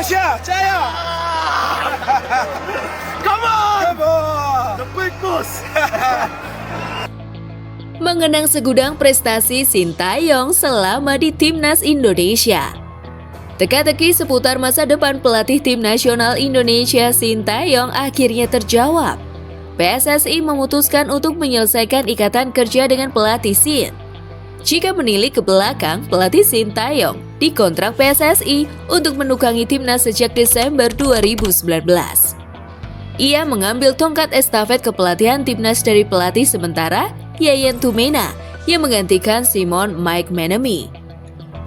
Indonesia, jaya! Come on! Come on! The big boss! Mengenang segudang prestasi Sintayong selama di Timnas Indonesia. Teka-teki seputar masa depan pelatih Tim Nasional Indonesia Sintayong akhirnya terjawab. PSSI memutuskan untuk menyelesaikan ikatan kerja dengan pelatih Sin. Jika menilik ke belakang, pelatih Sintayong dikontrak PSSI untuk menukangi Timnas sejak Desember 2019. Ia mengambil tongkat estafet kepelatihan Timnas dari pelatih sementara Yayan Tumena yang menggantikan Simon Mike Menemy.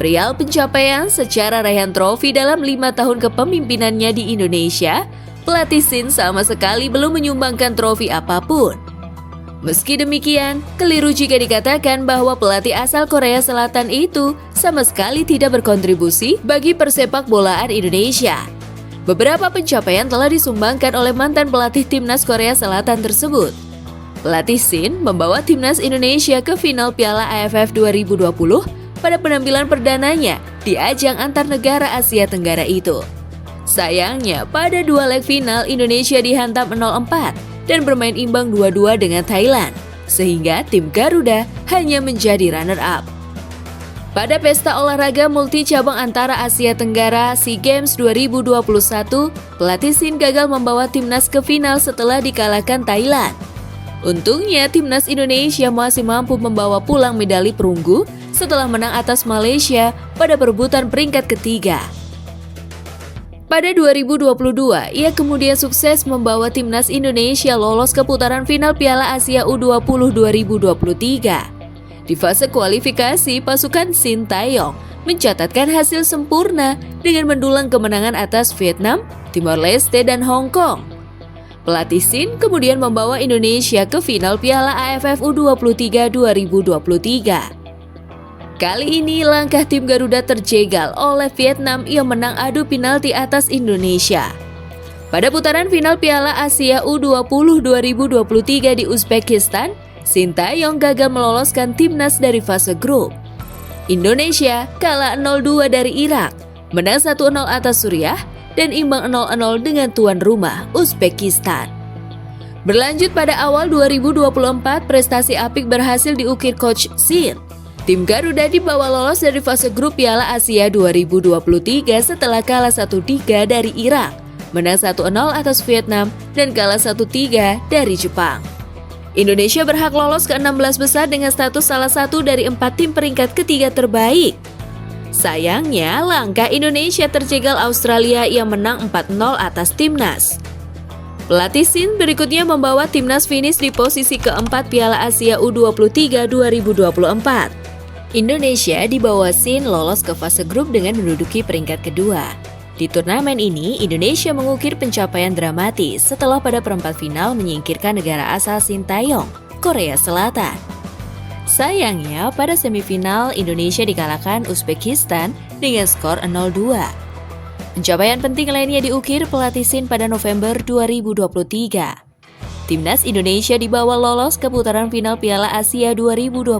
Perihal pencapaian secara raihan trofi dalam 5 tahun kepemimpinannya di Indonesia, pelatih Sin sama sekali belum menyumbangkan trofi apapun. Meski demikian, keliru jika dikatakan bahwa pelatih asal Korea Selatan itu sama sekali tidak berkontribusi bagi persepak bolaan Indonesia. Beberapa pencapaian telah disumbangkan oleh mantan pelatih Timnas Korea Selatan tersebut. Pelatih Sin membawa Timnas Indonesia ke final Piala AFF 2020 pada penampilan perdananya di ajang antar negara Asia Tenggara itu. Sayangnya, pada 2 leg final Indonesia dihantam 0-4 dan bermain imbang 2-2 dengan Thailand, sehingga tim Garuda hanya menjadi runner-up. Pada pesta olahraga multi cabang antara Asia Tenggara SEA Games 2021, pelatih Sin gagal membawa timnas ke final setelah dikalahkan Thailand. Untungnya, timnas Indonesia masih mampu membawa pulang medali perunggu setelah menang atas Malaysia pada perebutan peringkat ketiga. Pada 2022, ia kemudian sukses membawa timnas Indonesia lolos ke putaran final Piala Asia U20 2023. Di fase kualifikasi, pasukan Sintayong mencatatkan hasil sempurna dengan mendulang kemenangan atas Vietnam, Timor Leste, dan Hong Kong. Pelatih Sin kemudian membawa Indonesia ke final Piala AFF U23 2023. Kali ini langkah tim Garuda terjegal oleh Vietnam yang menang adu penalti atas Indonesia. Pada putaran final Piala Asia U20 2023 di Uzbekistan, Sintayong gagal meloloskan timnas dari fase grup. Indonesia kalah 0-2 dari Irak, menang 1-0 atas Suriah, dan imbang 0-0 dengan tuan rumah Uzbekistan. Berlanjut pada awal 2024, prestasi apik berhasil diukir Coach Sin. Tim Garuda dibawa lolos dari fase grup Piala Asia 2023 setelah kalah 1-3 dari Irak, menang 1-0 atas Vietnam, dan kalah 1-3 dari Jepang. Indonesia berhak lolos ke 16 besar dengan status salah satu dari 4 tim peringkat ketiga terbaik. Sayangnya, langkah Indonesia terjegal Australia yang menang 4-0 atas timnas. Pelatih Sin berikutnya membawa timnas finish di posisi keempat Piala Asia U23 2024. Indonesia di bawah Sin lolos ke fase grup dengan menduduki peringkat kedua. Di turnamen ini, Indonesia mengukir pencapaian dramatis setelah pada perempat final menyingkirkan negara asal Sintayong, Korea Selatan. Sayangnya, pada semifinal Indonesia dikalahkan Uzbekistan dengan skor 0-2. Pencapaian penting lainnya diukir pelatih Sin pada November 2023. Timnas Indonesia dibawa lolos ke putaran final Piala Asia 2027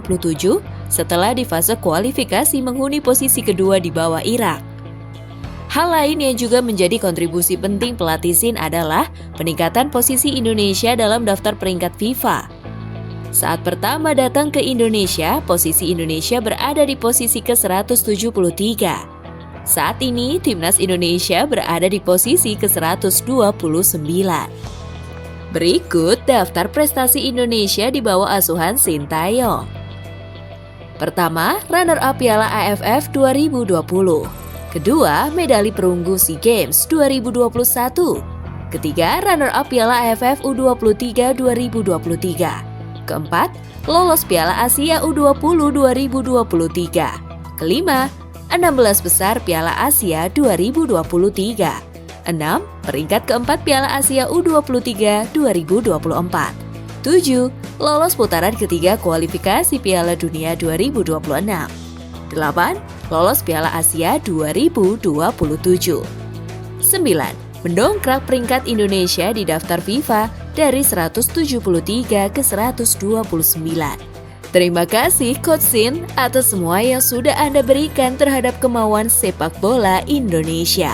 setelah di fase kualifikasi menghuni posisi kedua di bawah Irak. Hal lain yang juga menjadi kontribusi penting pelatih Sin adalah peningkatan posisi Indonesia dalam daftar peringkat FIFA. Saat pertama datang ke Indonesia, posisi Indonesia berada di posisi ke-173. Saat ini, Timnas Indonesia berada di posisi ke-129. Berikut daftar prestasi Indonesia di bawah asuhan Sintayong. Pertama, runner-up Piala AFF 2020. Kedua, medali perunggu SEA Games 2021. Ketiga, runner-up Piala AFF U23 2023. Keempat, lolos Piala Asia U20 2023. Kelima, 16 besar Piala Asia 2023. 6. Peringkat keempat Piala Asia U23 2024. 7. Lolos putaran ketiga kualifikasi Piala Dunia 2026. 8. Lolos Piala Asia 2027. 9. Mendongkrak peringkat Indonesia di daftar FIFA dari 173 ke 129. Terima kasih Coach Sin atas semua yang sudah Anda berikan terhadap kemauan sepak bola Indonesia.